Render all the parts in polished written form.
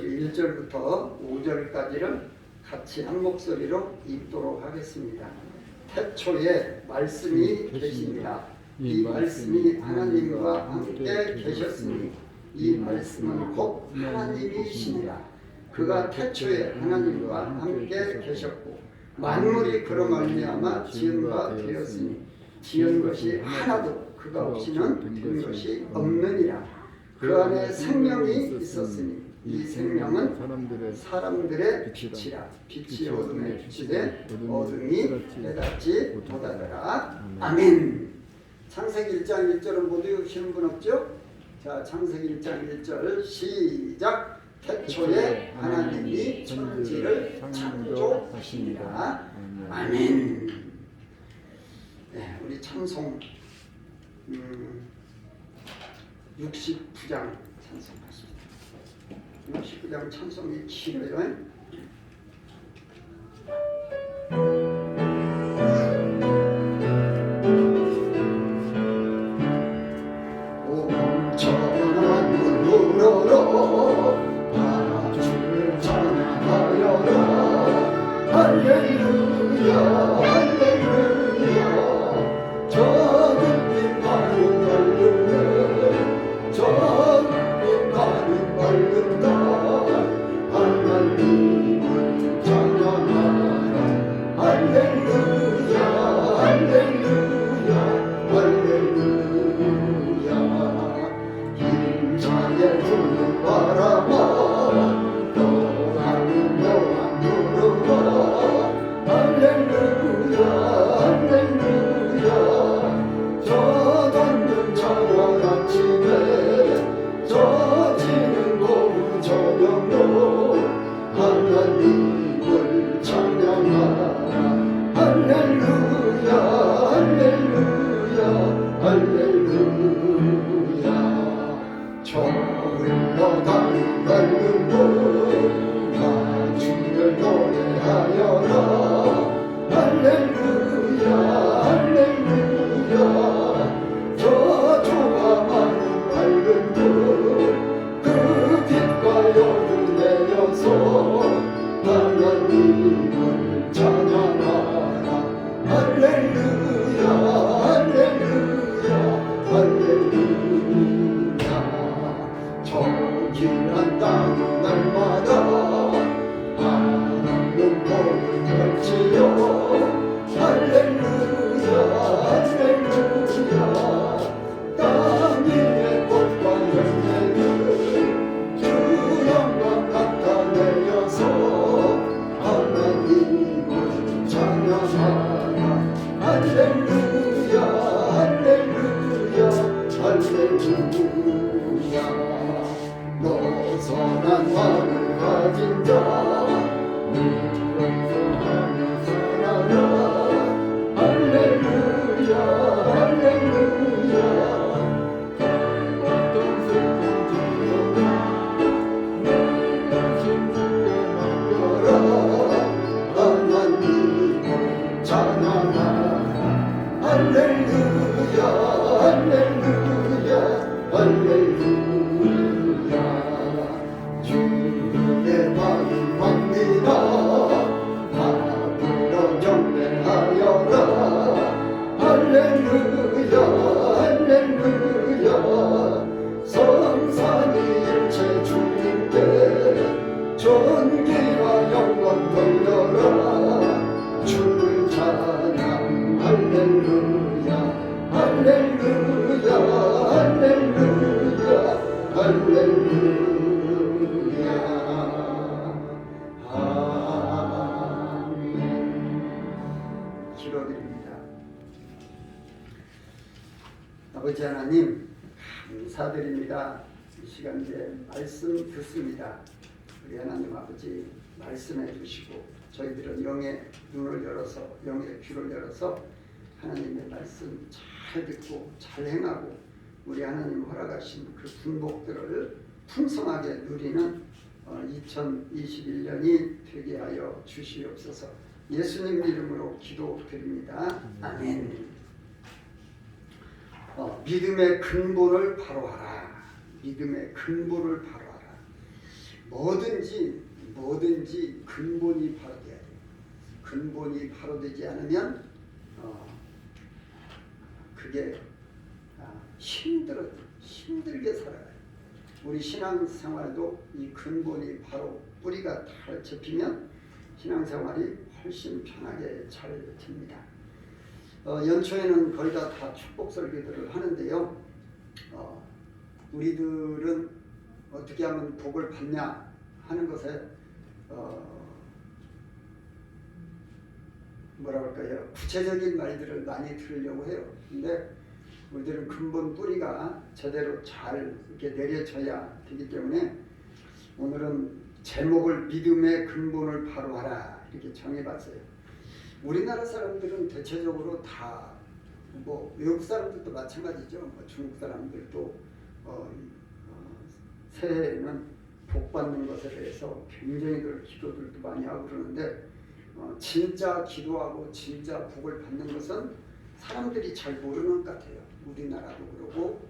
우리 1절부터 5절까지를 같이 한 목소리로 읽도록 하겠습니다. 태초에 말씀이 계십니다. 이 말씀이 하나님과 함께 계셨으니 이 말씀은 곧 하나님이시니라. 그가 태초에 하나님과 함께 계셨고 만물이 그로 말미암아 지은 바 되었으니 지은 것이 하나도 그가 없이는 된 것이 없느니라. 그 안에 생명이 있었으니 이 생명은 사람들의 빛이라. 빛이 어둠에 비치되 어둠이 깨닫지 못하더라. 아멘. 창세기 1장 1절은 모두 읽으시는 분 없죠? 자, 창세기 1장 1절 시작. 태초에 하나님이 천지를 창조하시니라. 아멘. 네, 우리 찬송 69장 찬송하십니다. 69장 찬송이 길어요. 엄청난 눈으로 주를 찬양하여라. 할렐루야 할렐루야. 저 빛 나는 밝은데 저 빛 나는 밝은데 하나님을 찬양하라. 할렐루야 할렐루야 할렐루야. 힘차게 부는 바람아 떠나는 영원 누르라. 할렐루야 할렐루야. 저 돋는 찬양 아침에 저 지는 고운 저녁로 하나님을 찬양하라. 할렐루야 할렐루야 할렐루야. 저 흘러가는 밝은 나 주를 노래하여라. 할렐루야 할렐루야. 저 좋아 많은 밝은 그 빛과 열을 내려서 하나님을 찬양하라. 할렐루야 할렐루야 할렐루야. 저 길한 땅 날마다 하나님 복을 걸지요. 할렐루야 할렐루야. 땅 위에 꽃과 열매를 주 영광 나타내어서 하나님을 찬양하라. 할렐루야 할렐루야 할렐루야. 너 선한 마음을 가진 자 용서하며 살아라. 할렐루야 할렐루야. 어떤 슬픈 지어가 내 심중에 맡겨라. 하나님을 찬양하라. 할렐루야 할렐루야 할렐루야. 주의 마음 맙니다. 앞으로 경배하여라. 할렐루야 할렐루야. 성산이 일체 주님께 존귀와 영광 돌려라. 주를 찬양 할렐루야 할렐루야 할렐루야 할렐루야. 아멘. 기도드립니다. 아버지 하나님 감사드립니다. 이 시간에 말씀 듣습니다. 우리 하나님 아버지 말씀해 주시고 저희들은 영의 눈을 열어서 영의 귀를 열어서 하나님의 말씀 잘 듣고 잘 행하고 우리 하나님 허락하신 그 분복들을 풍성하게 누리는 2021년이 되게 하여 주시옵소서. 예수님 이름으로 기도드립니다. 아멘. 믿음의 근본을 바로하라. 믿음의 근본을 바로하라. 뭐든지 근본이 바로 돼야 돼요. 근본이 바로 되지 않으면 그게 힘들게 살아가요. 우리 신앙생활도 이 근본이 바로 뿌리가 잘 잡히면 신앙생활이 훨씬 편하게 잘 됩니다. 연초에는 거의 다 축복 설교들을 하는데요. 우리들은 어떻게 하면 복을 받냐 하는 것에 뭐라 할까요? 구체적인 말들을 많이 들으려고 해요. 근데 우리들은 근본 뿌리가 제대로 잘 이렇게 내려져야 되기 때문에 오늘은 제목을 믿음의 근본을 바로 하라 이렇게 정해봤어요. 우리나라 사람들은 대체적으로 다 외국 사람들도 마찬가지죠. 중국 사람들도 새해에는 복 받는 것에 대해서 굉장히들 기도들도 많이 하고 그러는데 진짜 기도하고 진짜 복을 받는 것은 사람들이 잘 모르는 것 같아요. 우리나라도 그러고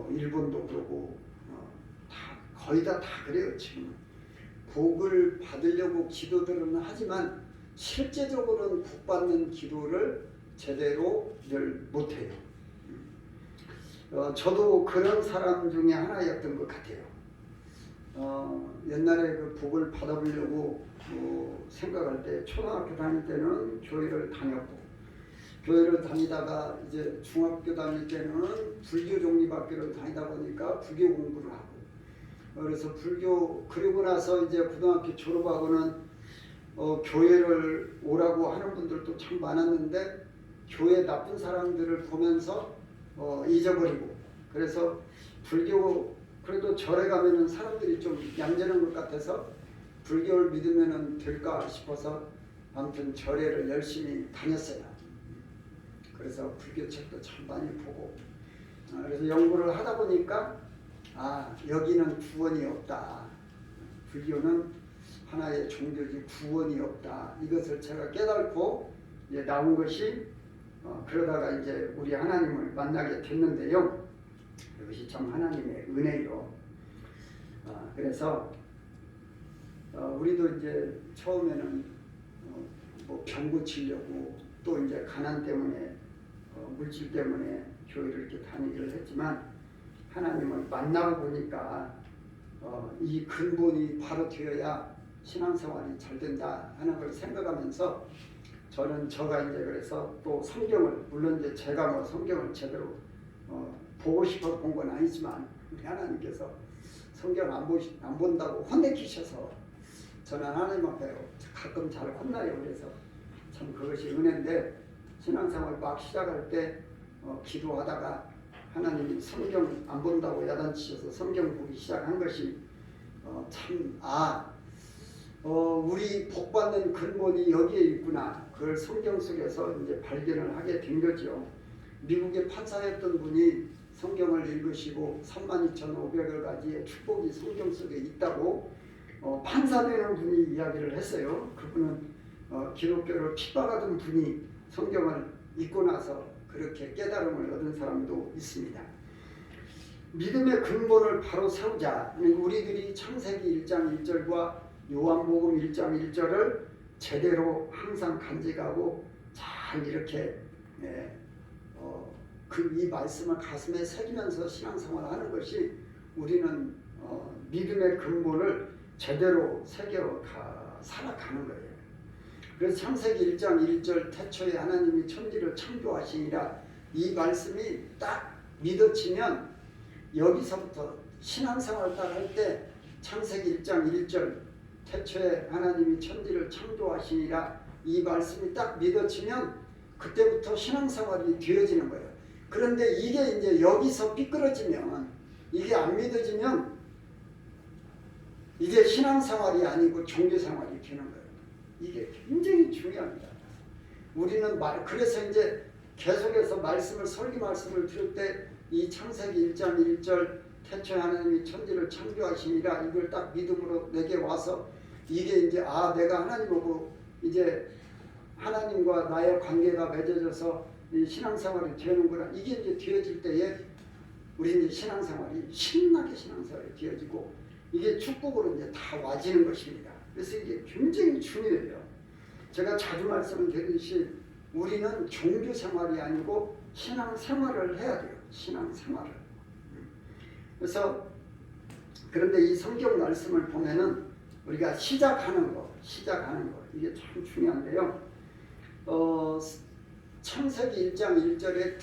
일본도 그러고 거의 다 그래요. 지금 복을 받으려고 기도들은 하지만 실제적으로는 복 받는 기도를 제대로 늘 못해요. 저도 그런 사람 중에 하나였던 것 같아요. 옛날에 그 복을 받아보려고 생각할 때 초등학교 다닐 때는 교회를 다녔고 교회를 다니다가 이제 중학교 다닐 때는 불교 종립학교를 다니다 보니까 불교 공부를 하고 그래서 그리고 나서 이제 고등학교 졸업하고는 교회를 오라고 하는 분들도 참 많았는데 교회 나쁜 사람들을 보면서 잊어버리고 그래서 그래도 절에 가면은 사람들이 좀 얌전한 것 같아서 불교를 믿으면은 될까 싶어서 아무튼 절에를 열심히 다녔어요. 그래서 불교 책도 참 많이 보고 그래서 연구를 하다 보니까 여기는 구원이 없다. 불교는 하나의 종교지 구원이 없다. 이것을 제가 깨닫고 이제 나온 것이 그러다가 이제 우리 하나님을 만나게 됐는데요. 이것이 참 하나님의 은혜요. 그래서 우리도 이제 처음에는 병 고치려고 또 이제 가난 때문에 물질 때문에 교회를 이렇게 다니기를 했지만 하나님을 만나고 보니까 이 근본이 바로 되어야 신앙생활이 잘 된다 하는 걸 생각하면서 저가 이제 그래서 또 성경을 물론 이제 제가 성경을 제대로 보고 싶어 본 건 아니지만 우리 하나님께서 성경 안 본다고 혼내키셔서 저는 하나님 앞에 가끔 잘 혼나요. 그래서 참 그것이 은혜인데 신앙생활 막 시작할 때 기도하다가 하나님이 성경 안 본다고 야단치셔서 성경 보기 시작한 것이 우리 복 받는 근본이 여기에 있구나. 그걸 성경 속에서 이제 발견을 하게 된 거죠. 미국에 판사였던 분이 성경을 읽으시고 32,500여 가지의 축복이 성경 속에 있다고 판사되는 분이 이야기를 했어요. 그분은 기독교를 핍박하던 분이 성경을 읽고 나서 그렇게 깨달음을 얻은 사람도 있습니다. 믿음의 근본을 바로 세우자. 우리들이 창세기 1장 1절과 요한복음 1장 1절을 제대로 항상 간직하고 잘 이렇게 이 말씀을 가슴에 새기면서 신앙생활을 하는 것이 우리는 믿음의 근본을 제대로 새겨 살아가는 거예요. 그래서 창세기 1장 1절 태초에 하나님이 천지를 창조하시니라 이 말씀이 딱 믿어지면 여기서부터 신앙생활을 딱 할 때 창세기 1장 1절 태초에 하나님이 천지를 창조하시니라 이 말씀이 딱 믿어지면 그때부터 신앙생활이 되어지는 거예요. 그런데 이게 이제 여기서 삐뚤어지면 이게 안 믿어지면 이게 신앙생활이 아니고 종교생활이 되는 거예요. 이게 굉장히 중요합니다. 우리는 그래서 이제 계속해서 설교 말씀을 들을 때 이 창세기 1장 1절 태초에 하나님이 천지를 창조하시니라 이걸 딱 믿음으로 내게 와서 이게 이제 내가 하나님하고 이제 하나님과 나의 관계가 맺어져서 이 신앙생활이 되는구나. 이게 이제 되어질 때에 우리 이제 신앙생활이 신나게 신앙생활이 되어지고 이게 축복으로 이제 다 와지는 것입니다. 그래서 이게 굉장히 중요해요. 제가 자주 말씀드리듯이 우리는 종교 생활이 아니고 신앙 생활을 해야 돼요. 신앙 생활을. 그래서 그런데 이 성경 말씀을 보면은 우리가 시작하는 거 이게 참 중요한데요. 창세기 1장 1절에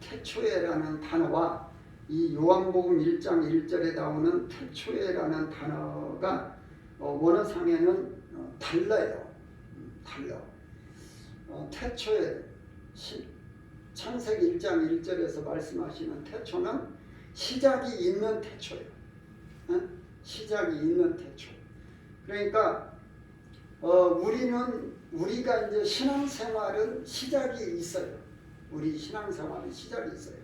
태초에라는 단어와 이 요한복음 1장 1절에 나오는 태초에라는 단어가 원어상에는 달라요. 달라. 태초에 창세기 1장 1절에서 말씀하시는 태초는 시작이 있는 태초예요. 시작이 있는 태초. 그러니까 우리가 이제 신앙생활은 시작이 있어요. 우리 신앙생활은 시작이 있어요.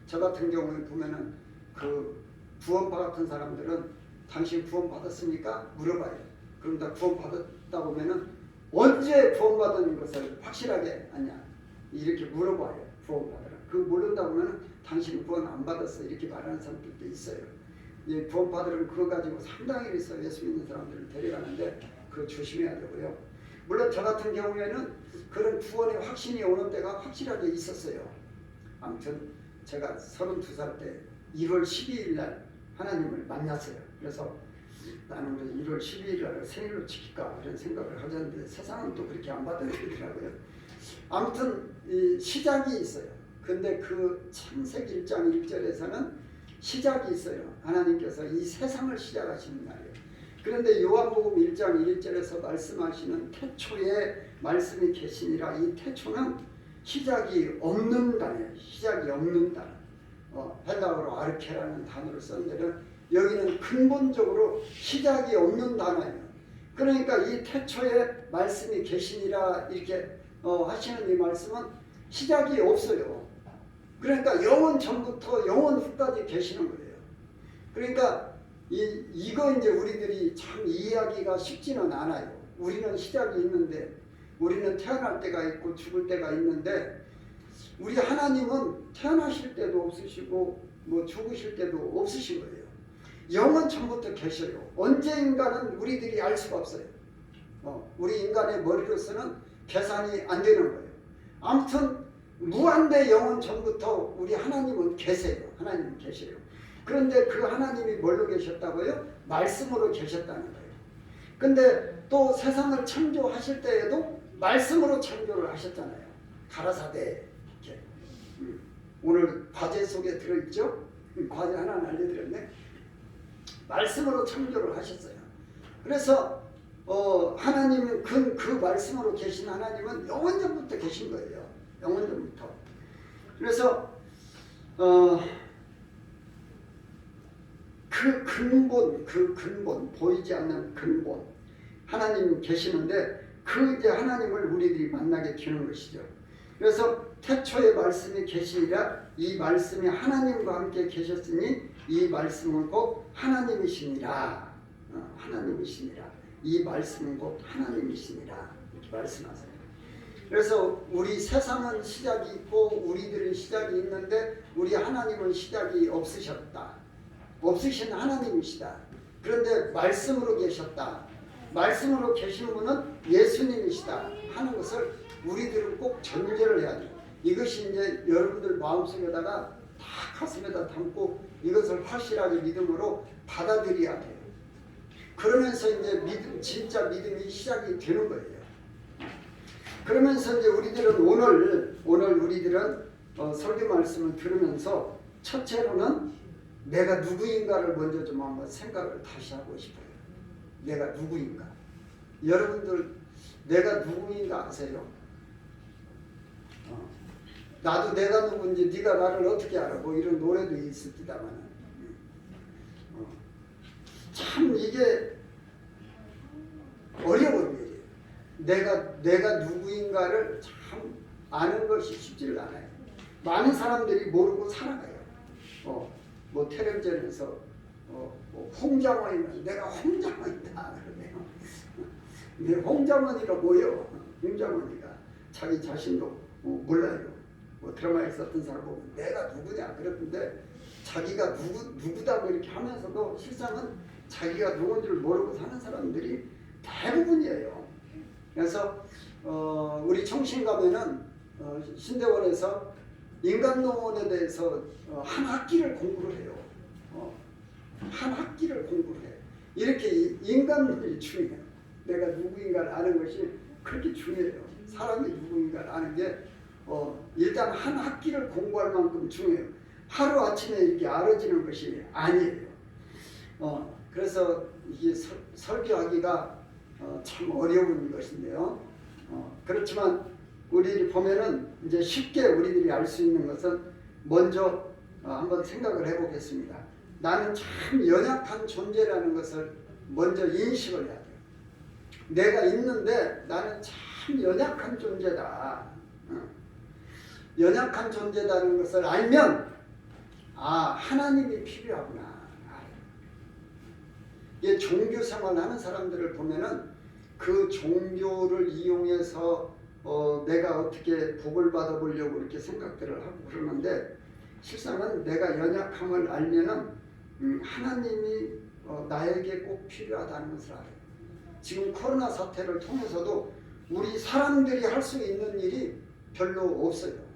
저 같은 경우에 보면은 그 구원파 같은 사람들은 당신 구원 받았습니까? 물어봐요. 그럼 다 구원 받았다 보면은 언제 구원 받은 것을 확실하게 아냐 이렇게 물어봐요. 구원 받으라. 그 모른다 보면은 당신 구원 안 받았어 이렇게 말하는 사람들도 있어요. 예, 구원 받으려면 그거 가지고 상당히 있어 예수 믿는 사람들을 데려가는데 그거 조심해야 되고요. 물론 저 같은 경우에는 그런 구원의 확신이 오는 때가 확실하게 있었어요. 아무튼 제가 32살 때 1월 12일 날 하나님을 만났어요. 그래서 나는 1월 12일 날 생일로 지킬까 이런 생각을 하셨는데 세상은 또 그렇게 안 받아들이더라고요. 아무튼 시작이 있어요. 근데 그 창세기 1장 1절에서는 시작이 있어요. 하나님께서 이 세상을 시작하시는 날이에요. 그런데 요한복음 1장 1절에서 말씀하시는 태초에 말씀이 계시니라 이 태초는 시작이 없는 단어예요. 시작이 없는 단어. 헬라어로 아르케라는 단어를 썼는데 여기는 근본적으로 시작이 없는 단어예요. 그러니까 이 태초에 말씀이 계시니라 이렇게 하시는 이 말씀은 시작이 없어요. 그러니까 영원 전부터 영원 후까지 계시는 거예요. 그러니까 이거 이제 우리들이 참 이해하기가 쉽지는 않아요. 우리는 시작이 있는데 우리는 태어날 때가 있고 죽을 때가 있는데 우리 하나님은 태어나실 때도 없으시고 뭐 죽으실 때도 없으신 거예요. 영원 전부터 계셔요. 언제인가는 우리들이 알 수가 없어요. 우리 인간의 머리로서는 계산이 안 되는 거예요. 아무튼 무한대 영원 전부터 우리 하나님은 계세요. 하나님은 계셔요. 그런데 그 하나님이 뭘로 계셨다고요? 말씀으로 계셨다는 거예요. 근데 또 세상을 창조하실 때에도 말씀으로 창조를 하셨잖아요. 가라사대 이렇게. 오늘 과제 속에 들어있죠? 과제 하나 알려드렸네. 말씀으로 창조를 하셨어요. 그래서 하나님은 그 말씀으로 계신 하나님은 영원전부터 계신 거예요. 영원전부터. 그래서 그 근본 보이지 않는 근본 하나님 계시는데 그 이제 하나님을 우리들이 만나게 되는 것이죠. 그래서 태초에 말씀이 계시니라 이 말씀이 하나님과 함께 계셨으니 이 말씀은 곧 하나님이시니라. 하나님이시니라. 이 말씀은 곧 하나님이시니라. 이렇게 말씀하세요. 그래서 우리 세상은 시작이 있고 우리들은 시작이 있는데 우리 하나님은 시작이 없으셨다. 없으신 하나님이시다. 그런데 말씀으로 계셨다. 말씀으로 계신 분은 예수님이시다 하는 것을 우리들은 꼭 전제를 해야 돼요. 이것이 이제 여러분들 마음속에다가 다 가슴에다 담고 이것을 확실하게 믿음으로 받아들여야 돼요. 그러면서 이제 진짜 믿음이 시작이 되는 거예요. 그러면서 이제 우리들은 오늘 우리들은 설교 말씀을 들으면서 첫째로는 내가 누구인가를 먼저 좀 한번 생각을 다시 하고 싶어요. 내가 누구인가? 여러분들 내가 누구인가 아세요? 나도 내가 누군지 네가 나를 어떻게 알아? 뭐 이런 노래도 있을 듯다만 참 이게 어려운 일이에요. 내가 누구인가를 참 아는 것이 쉽지를 않아요. 많은 사람들이 모르고 살아가요. 뭐 텔레비전에서 뭐 홍장원이면 내가 홍장원이다 그러네요. 근데 홍장원이가 뭐예요? 홍장원이가 자기 자신도 몰라요. 뭐 드라마에 썼던 사람 보면 내가 누구냐 그랬는데 자기가 누구다 뭐 이렇게 하면서도 실상은 자기가 누군지를 모르고 사는 사람들이 대부분이에요. 그래서 우리 청신 가면은 신대원에서 인간농원에 대해서 한 학기를 공부를 해요. 한 학기를 공부를 해. 이렇게 인간론이 중요해요. 내가 누구인가를 아는 것이 그렇게 중요해요. 사람이 누구인가를 아는 게 일단 한 학기를 공부할 만큼 중요해요. 하루아침에 이렇게 알아지는 것이 아니에요. 그래서 이게 설교하기가 참 어려운 것인데요. 그렇지만 우리들이 보면은 이제 쉽게 우리들이 알 수 있는 것은 먼저 한번 생각을 해보겠습니다. 나는 참 연약한 존재라는 것을 먼저 인식을 해야 돼요. 내가 있는데 나는 참 연약한 존재다. 연약한 존재다는 것을 알면 하나님이 필요하구나. 이게 종교 생활하는 사람들을 보면은 그 종교를 이용해서 내가 어떻게 복을 받아보려고 이렇게 생각들을 하고 그러는데 실상은 내가 연약함을 알면은 하나님이 나에게 꼭 필요하다는 것을 알아요. 지금 코로나 사태를 통해서도 우리 사람들이 할 수 있는 일이 별로 없어요.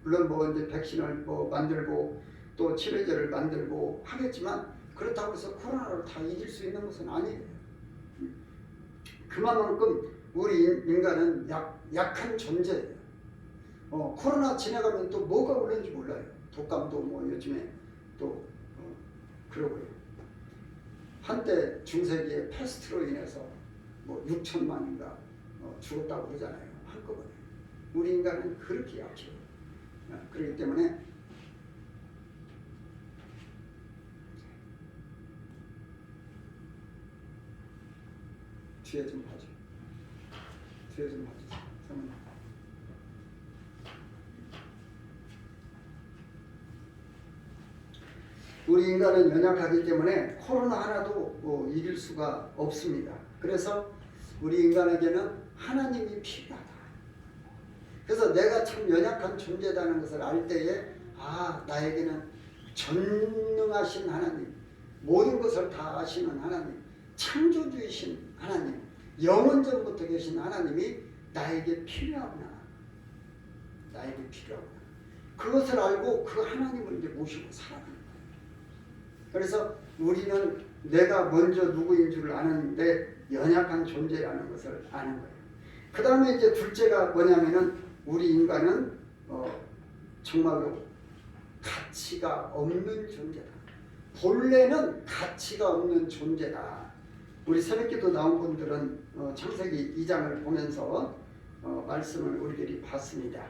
물론 뭐 이제 백신을 만들고 또 치료제를 만들고 하겠지만 그렇다고 해서 코로나를 다 이길 수 있는 것은 아니에요. 그만큼 우리 인간은 약한 존재예요. 코로나 지나가면 또 뭐가 오는지 몰라요. 독감도 뭐 요즘에 또 그러고요. 한때 중세기에 패스트로 인해서 뭐 6천만인가 죽었다고 그러잖아요. 한꺼번에. 우리 인간은 그렇게 약해요. 그렇기 때문에 뒤에 좀 봐줘. 뒤에 좀 봐주세요. 사모님. 우리 인간은 연약하기 때문에 코로나 하나도 이길 수가 없습니다. 그래서 우리 인간에게는 하나님이 필요하다. 그래서 내가 참 연약한 존재다는 것을 알 때에 나에게는 전능하신 하나님, 모든 것을 다 아시는 하나님, 창조주이신 하나님, 영원전부터 계신 하나님이 나에게 필요하구나. 나에게 필요하구나. 그것을 알고 그 하나님을 이제 모시고 살아가는 거예요. 그래서 우리는 내가 먼저 누구인 줄 아는데 연약한 존재라는 것을 아는 거예요. 그 다음에 이제 둘째가 뭐냐면은 우리 인간은 정말로 가치가 없는 존재다. 본래는 가치가 없는 존재다. 우리 새벽기도 나온 분들은 창세기 2장을 보면서 말씀을 우리들이 봤습니다.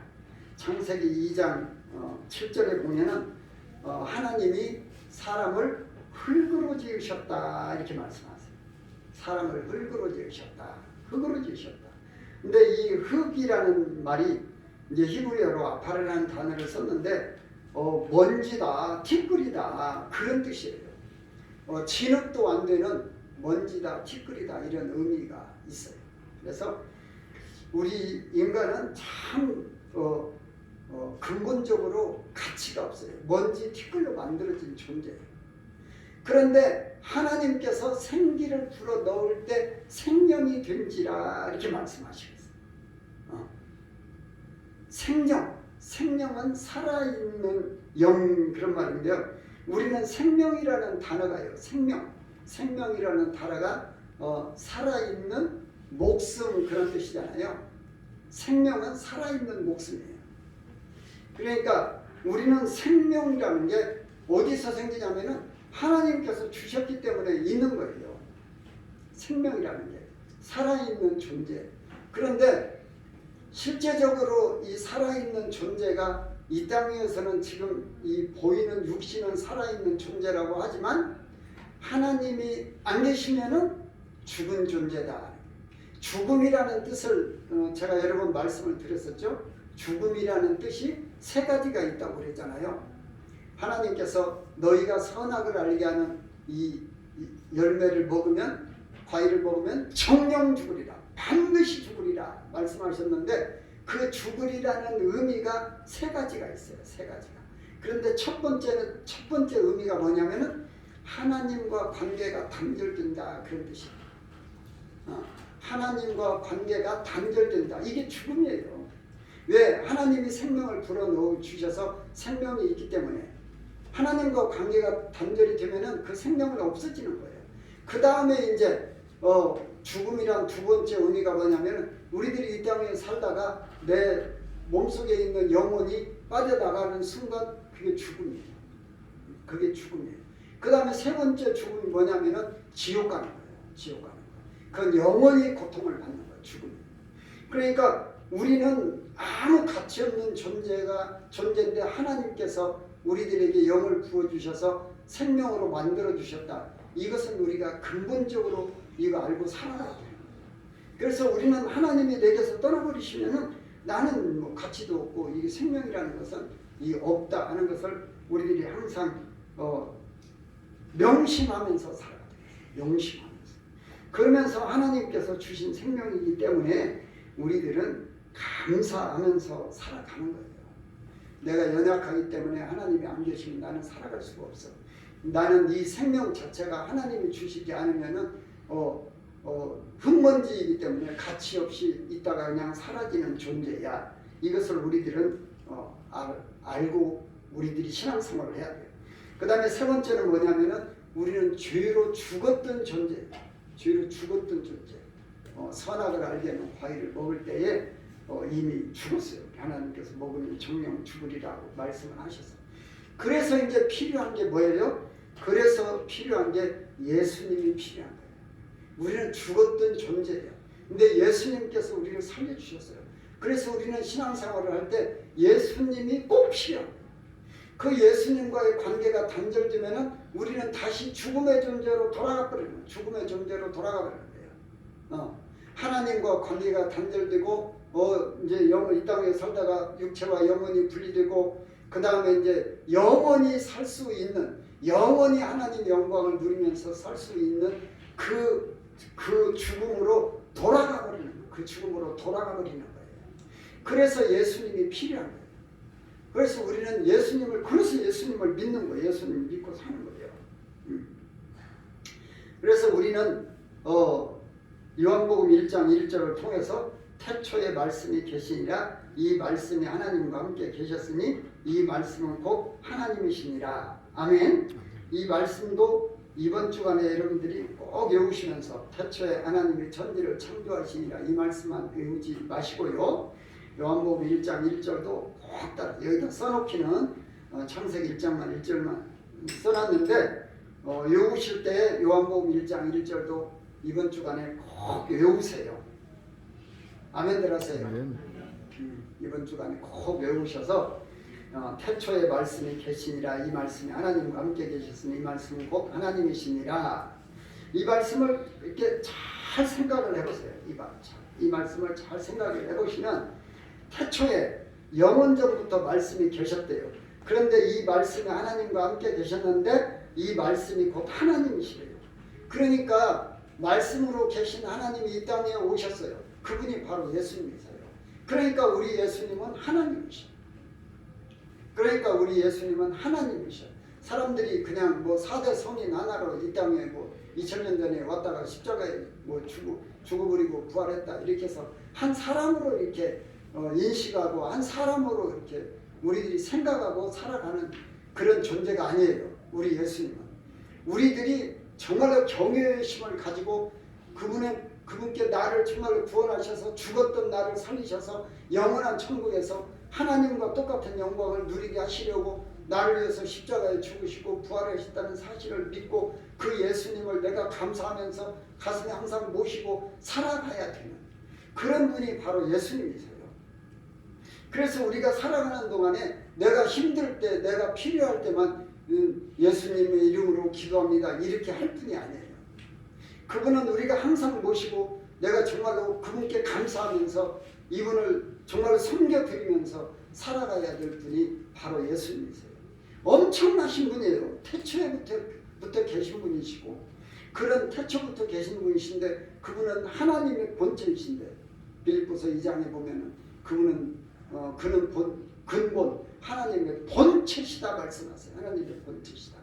창세기 2장 7절에 보면은 하나님이 사람을 흙으로 지으셨다 이렇게 말씀하세요. 사람을 흙으로 지으셨다. 흙으로 지으셨다. 근데 이 흙이라는 말이 이제 히브리어로 아파르라는 단어를 썼는데 먼지다, 티끌이다 그런 뜻이에요. 진흙도 안 되는 먼지다, 티끌이다 이런 의미가 있어요. 그래서 우리 인간은 참 근본적으로 가치가 없어요. 먼지, 티끌로 만들어진 존재예요. 그런데 하나님께서 생기를 불어 넣을 때 생명이 된지라 이렇게 말씀하시겠어요. 생명은 살아있는 영 그런 말인데요. 우리는 생명이라는 단어가요. 생명이라는 단어가 살아있는 목숨 그런 뜻이잖아요. 생명은 살아있는 목숨이에요. 그러니까 우리는 생명이라는 게 어디서 생기냐면은 하나님께서 주셨기 때문에 있는 거예요. 생명이라는 게 살아있는 존재. 그런데 실제적으로 이 살아있는 존재가 이 땅에서는 지금 이 보이는 육신은 살아있는 존재라고 하지만 하나님이 안 계시면은 죽은 존재다. 죽음이라는 뜻을 제가 여러 번 말씀을 드렸었죠. 죽음이라는 뜻이 세 가지가 있다고 그랬잖아요. 하나님께서 너희가 선악을 알게 하는 이 열매를 먹으면, 과일을 먹으면 정령 죽으리라, 반드시 죽으리라 말씀하셨는데 그 죽으리라는 의미가 세 가지가 있어요. 세 가지가. 그런데 첫 번째 의미가 뭐냐면은 하나님과 관계가 단절된다, 그런 뜻이에요. 하나님과 관계가 단절된다. 이게 죽음이에요. 왜? 하나님이 생명을 불어넣어 주셔서 생명이 있기 때문에 하나님과 관계가 단절이 되면은 그 생명은 없어지는 거예요. 그 다음에 이제 죽음이란 두 번째 의미가 뭐냐면은 우리들이 이 땅에 살다가 내 몸속에 있는 영혼이 빠져나가는 순간 그게 죽음이에요. 그게 죽음이에요. 그 다음에 세 번째 죽음이 뭐냐면은 지옥 가는 거예요. 지옥 가는 거예요. 그건 영원히 고통을 받는 거예요. 죽음. 그러니까 우리는 아무 가치 없는 존재인데 하나님께서 우리들에게 영을 부어주셔서 생명으로 만들어주셨다. 이것은 우리가 근본적으로 이거 알고 살아가야 돼요. 그래서 우리는 하나님이 내게서 떠나버리시면은 나는 뭐 가치도 없고 이게 생명이라는 것은 이 없다 하는 것을 우리들이 항상 명심하면서 살아야 돼요. 명심하면서. 그러면서 하나님께서 주신 생명이기 때문에 우리들은 감사하면서 살아가는 거예요. 내가 연약하기 때문에 하나님이 안 계시면 나는 살아갈 수가 없어. 나는 이 생명 자체가 하나님이 주시지 않으면은 흙먼지이기 때문에 가치 없이 있다가 그냥 사라지는 존재야. 이것을 우리들은 알고 우리들이 신앙생활을 해야 돼요. 그 다음에 세 번째는 뭐냐면은 우리는 죄로 죽었던 존재예요. 죄로 죽었던 존재. 선악을 알게 하는 과일을 먹을 때에 이미 죽었어요. 하나님께서 먹으면 정령 죽으리라고 말씀을 하셨어요. 그래서 이제 필요한 게 뭐예요? 그래서 필요한 게 예수님이 필요한 거예요. 우리는 죽었던 존재예요. 근데 예수님께서 우리를 살려주셨어요. 그래서 우리는 신앙생활을 할 때 예수님이 꼭 필요한 거예요. 그 예수님과의 관계가 단절되면은 우리는 다시 죽음의 존재로 돌아가 버리는 거예요. 죽음의 존재로 돌아가 버리는 거예요. 하나님과 관계가 단절되고 이제 이 땅에 살다가 육체와 영혼이 분리되고 그 다음에 이제 영원히 살 수 있는 영원히 하나님의 영광을 누리면서 살 수 있는 그 죽음으로 돌아가 버리는 거예요. 그 죽음으로 돌아가 버리는 거예요. 그래서 예수님이 필요한 거예요. 그래서 우리는 그래서 예수님을 믿는 거예요. 예수님을 믿고 사는 거예요. 그래서 우리는 요한복음 1장 1절을 통해서 태초에 말씀이 계시니라 이 말씀이 하나님과 함께 계셨으니 이 말씀은 곧 하나님이시니라. 아멘. 이 말씀도 이번 주간에 여러분들이 꼭 외우시면서 태초에 하나님이 천지를 창조하시니라 이 말씀만 외우지 마시고요. 요한복음 1장 1절도 꼭 따라 여기다 써놓기는 창세기 1장만 1절만 써놨는데 외우실 때 요한복음 1장 1절도 이번 주간에 꼭 외우세요. 아멘들 하세요. 이번 주간에 꼭 외우셔서 태초에 말씀이 계시니라 이 말씀이 하나님과 함께 계셨으니 이 말씀은 곧 하나님이시니라. 이 말씀을 이렇게 잘 생각을 해보세요. 이 말씀을 잘 생각을 해보시면 태초에 영원전부터 말씀이 계셨대요. 그런데 이 말씀이 하나님과 함께 계셨는데 이 말씀이 곧 하나님이시래요. 그러니까 말씀으로 계신 하나님이 이 땅에 오셨어요. 그분이 바로 예수님이세요. 그러니까 우리 예수님은 하나님이셔. 그러니까 우리 예수님은 하나님이셔. 사람들이 그냥 뭐 4대 성인 하나로 이 땅에 뭐 2000년 전에 왔다가 십자가에 뭐 죽어버리고 부활했다 이렇게 해서 한 사람으로 이렇게 인식하고 한 사람으로 이렇게 우리들이 생각하고 살아가는 그런 존재가 아니에요. 우리 예수님은. 우리들이 정말로 경외심을 가지고 그분께 나를 정말로 구원하셔서 죽었던 나를 살리셔서 영원한 천국에서 하나님과 똑같은 영광을 누리게 하시려고 나를 위해서 십자가에 죽으시고 부활하셨다는 사실을 믿고 그 예수님을 내가 감사하면서 가슴에 항상 모시고 살아가야 되는 그런 분이 바로 예수님이세요. 그래서 우리가 살아가는 동안에 내가 힘들 때 내가 필요할 때만 예수님의 이름으로 기도합니다 이렇게 할 뿐이 아니에요. 그분은 우리가 항상 모시고 내가 정말로 그분께 감사하면서 이분을 정말로 섬겨드리면서 살아가야 될 분이 바로 예수님이세요. 엄청나신 분이에요. 태초에부터 계신 분이시고 그런 태초부터 계신 분이신데 그분은 하나님의 본체이신데 빌립보서 2장에 보면은 그는 근본 하나님의 본체시다 말씀하세요. 하나님의 본체시다.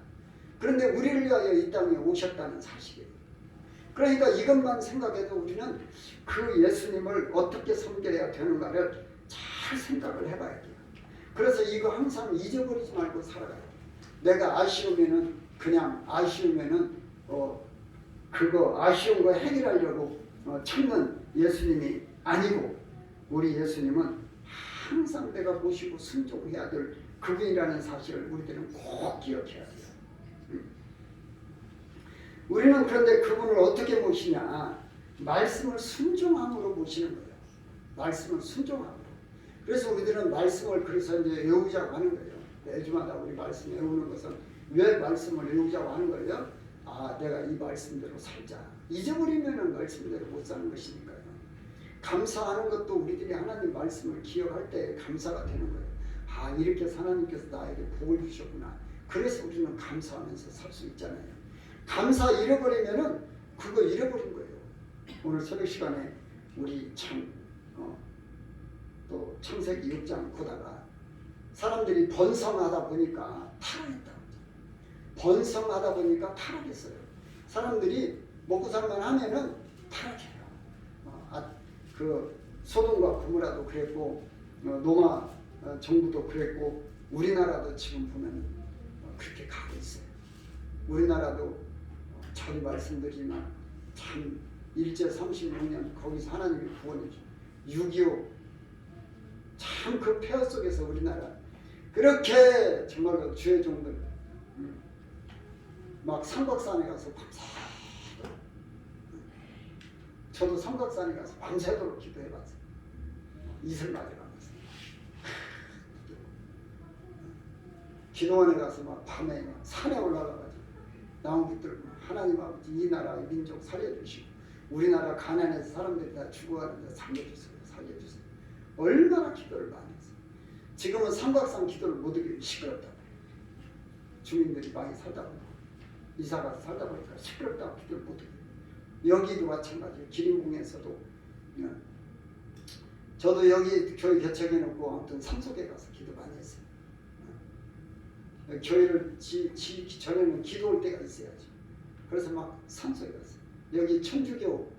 그런데 우리를 위하여 이 땅에 오셨다는 사실이에요. 그러니까 이것만 생각해도 우리는 그 예수님을 어떻게 섬겨야 되는가를 잘 생각을 해봐야 돼요. 그래서 이거 항상 잊어버리지 말고 살아가야 돼요. 내가 아쉬우면은 그냥 아쉬우면은 그거 아쉬운 거 해결하려고 찾는 예수님이 아니고 우리 예수님은 항상 내가 모시고 순종해야 될 그분이라는 사실을 우리들은 꼭 기억해야 돼요. 우리는 그런데 그분을 어떻게 모시냐? 말씀을 순종함으로 모시는 거예요. 말씀을 순종함으로. 그래서 우리들은 말씀을 그래서 이제 외우자고 하는 거예요. 매주마다 우리 말씀 외우는 것은 왜 말씀을 외우자고 하는 거예요? 아, 내가 이 말씀대로 살자. 잊어버리면은 말씀대로 못 사는 것이니까요. 감사하는 것도 우리들이 하나님 말씀을 기억할 때 감사가 되는 거예요. 아, 이렇게 하나님께서 나에게 복을 주셨구나. 그래서 우리는 감사하면서 살 수 있잖아요. 감사 잃어버리면은 그거 잃어버린 거예요. 오늘 새벽 시간에 우리 또 창세기 6장 보다가 사람들이 번성하다 보니까 타락했다고. 번성하다 보니까 타락했어요. 사람들이 먹고 살만 하면은 타락해요. 그 소돔과 고모라도 그랬고 노마 정부도 그랬고 우리나라도 지금 보면 그렇게 가고 있어요. 우리나라도 전 말씀드리지만 참 일제 36년 거기서 하나님이 구원해 줘. 6.25 참 그 폐허 속에서 우리나라 그렇게 정말로 주의 종들 막 삼각산에 가서 밤새도록 저도 삼각산에 가서 밤새도록 기도해봤어요. 이슬 맞아가면서 기도원에 가서 막 밤에 막 산에 올라가가지고 나무 붙들고 하나님 아버지 이 나라의 민족 살려주시고 우리나라 가난해서 사람들이 다 죽어가는데 살려주세요. 살려주세요. 얼마나 기도를 많이 했어요. 지금은 삼각산 기도를 못 하게 시끄럽다고 주민들이 많이 살다 보니까 이사가서 살다 보니까 시끄럽다고 기도를 못 하게 여기도 마찬가지예요. 기린궁에서도 저도 여기 교회 개척해놓고 아무튼 산속에 가서 기도 많이 했어요. 교회를 지기 전에는 기도 올 때가 있어야지. 그래서 막 산속에 갔어요. 여기 천주교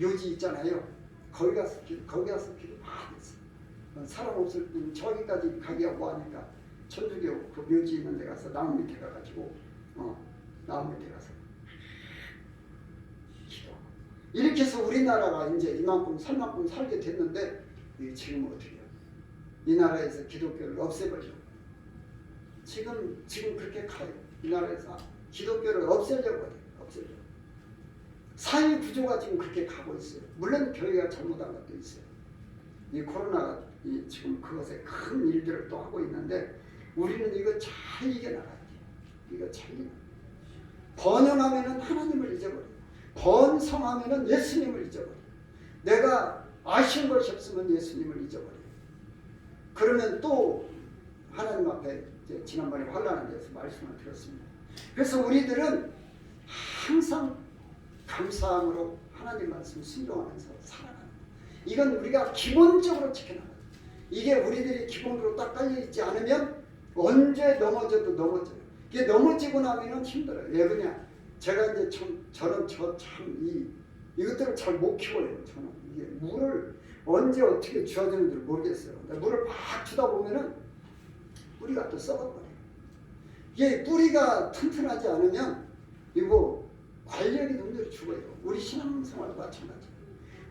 묘지 있잖아요. 거기 가서 기도 많이 했어요. 사람 없을 때 저기까지 가기가 뭐하니까 천주교 그 묘지 있는 데 가서 나무 밑에 가가지고 나무 밑에 가서 기도. 이렇게 해서 우리나라가 이제 이만큼 살 만큼 살게 됐는데 지금 어떻게 해요? 이 나라에서 기독교를 없애버리고 지금 그렇게 가요. 이 나라에서 기독교를 없애려고 해요. 없애려고. 사회 구조가 지금 그렇게 가고 있어요. 물론 교회가 잘못한 것도 있어요. 이 코로나가 지금 그것에 큰 일들을 또 하고 있는데 우리는 이거 잘 이겨나가야 돼요. 이거 잘 이겨나가야 돼요. 번영하면은 하나님을 잊어버려요. 번성하면은 예수님을 잊어버려요. 내가 아쉬운 것이 없으면 예수님을 잊어버려요. 그러면 또 하나님 앞에 지난번에 환난에 대해서 말씀을 드렸습니다. 그래서 우리들은 항상 감사함으로 하나님 말씀 순종하면서 살아가는 거예요. 이건 우리가 기본적으로 지켜나가요. 이게 우리들이 기본으로 딱 깔려있지 않으면 언제 넘어져도 넘어져요. 이게 넘어지고 나면 힘들어요. 왜 그러냐? 제가 이제 저는 이것들을 잘 못 키워요. 저는 이게 물을 언제 어떻게 주어지는지 모르겠어요. 물을 막 주다 보면은 뿌리가 또 썩어버려요. 이게 뿌리가 튼튼하지 않으면 이거 관력이 놈들이 죽어요. 우리 신앙생활도 마찬가지예요.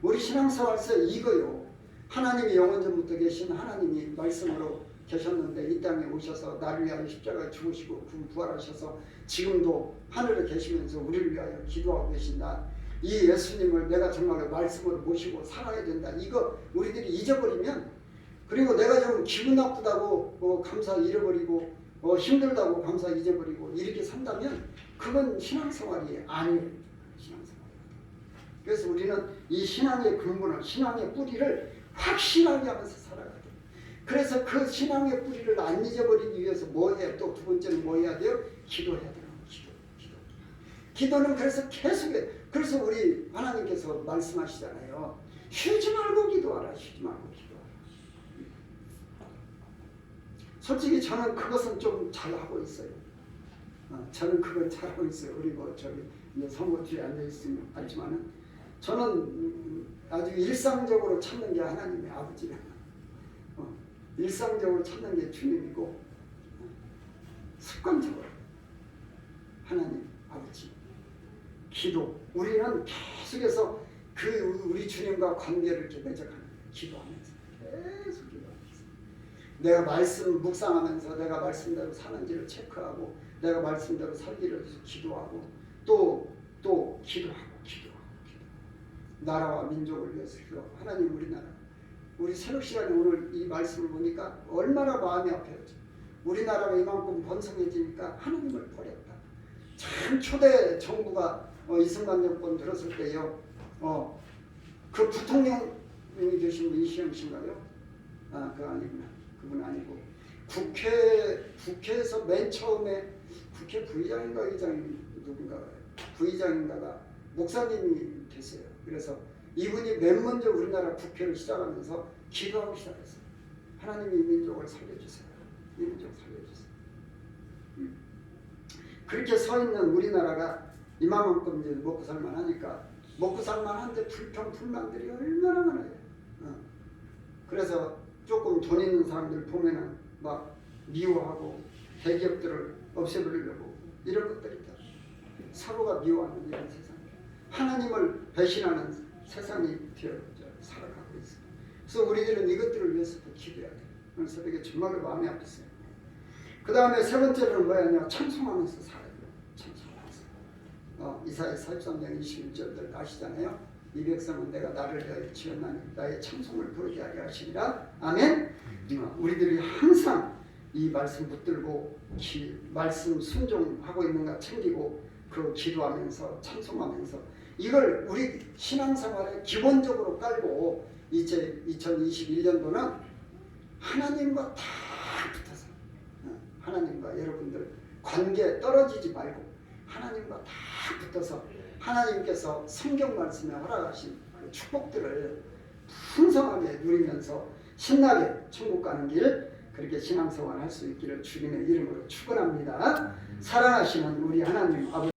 우리 신앙생활에서 이거요. 하나님이 영원전부터 계신 하나님이 말씀으로 계셨는데 이 땅에 오셔서 나를 위하여 십자가에 죽으시고 부활하셔서 지금도 하늘에 계시면서 우리를 위하여 기도하고 계신다. 이 예수님을 내가 정말 말씀으로 모시고 살아야 된다. 이거 우리들이 잊어버리면 그리고 내가 좀 기분 나쁘다고 감사 잃어버리고 힘들다고 감사 잊어버리고 이렇게 산다면 그건 신앙생활이 아니에요. 신앙생활. 그래서 우리는 이 신앙의 근본을 신앙의 뿌리를 확실하게 하면서 살아가야 돼요. 그래서 그 신앙의 뿌리를 안 잊어버리기 위해서 뭐 해야 또 두 번째는 뭐 해야 돼요? 기도해야 돼요. 기도는 그래서 계속해. 그래서 우리 하나님께서 말씀하시잖아요. 쉬지 말고 기도하라. 쉬지 말고 기도하라. 솔직히 저는 그것은 좀 잘하고 있어요. 저는 그걸 잘하고 있어요. 우리 뭐 저기 선거 뒤에 앉아 있으면 알지만은 저는 아주 일상적으로 찾는 게 하나님의 아버지예요. 일상적으로 찾는 게 주님이고 습관적으로 하나님 아버지 기도 우리는 계속해서 그 우리 주님과 관계를 이렇게 맺어가는 거예요. 기도하면서 계속 기도하면서 내가 말씀 묵상하면서 내가 말씀대로 사는지를 체크하고 내가 말씀대로 살기를 위해서 기도하고 또 기도하고 나라와 민족을 위해서 기도. 하나님 우리 새벽 시간에 오늘 이 말씀을 보니까 얼마나 마음이 아파요. 우리나라가 이만큼 번성해지니까 하나님을 버렸다. 참 초대 정부가 이승만 정권 들었을 때요. 그 부통령이 되신 분 이시영 씨인가요? 그거 아니구나. 그분 아니고 국회에서 맨 처음에 국회 부의장인가 의장이 누군가 부의장인가가 목사님이 계세요. 그래서 이분이 맨 먼저 우리나라 국회를 시작하면서 기도하기 시작했어요. 하나님이 이 민족을 살려주세요. 이 민족 살려주세요. 그렇게 서 있는 우리나라가 이만큼 이제 먹고 살만하니까 먹고 살만한데 불평 불만들이 얼마나 많아요. 그래서 조금 돈 있는 사람들 보면은 막 미워하고 대기업들을 없애버리려고 이런 것들이다. 서로가 미워하는 이런 세상. 하나님을 배신하는 세상이 되어 살아가고 있어요. 그래서 우리들은 이것들을 위해서도 기도해야 돼요. 오늘 새벽에 정말로 마음이 아팠어요. 그 다음에 세 번째로는 뭐였냐? 찬송하면서 살아야 돼요. 찬송하면서. 이사야 43장 21절들 아시잖아요. 이 백성은 내가 나를 위하여 지었나니 나의 찬송을 부르게 하려 하시리라. 아멘. 우리들이 항상 이 말씀 붙들고 말씀 순종하고 있는가 챙기고 그 기도하면서 찬송하면서 이걸 우리 신앙생활에 기본적으로 깔고 이제 2021년도는 하나님과 다 붙어서 하나님과 여러분들 관계 떨어지지 말고 하나님과 다 붙어서 하나님께서 성경 말씀에 허락하신 그 축복들을 풍성하게 누리면서 신나게 천국 가는 길 그렇게 신앙생활 할 수 있기를 주님의 이름으로 축원합니다. 사랑하시는 우리 하나님 아버지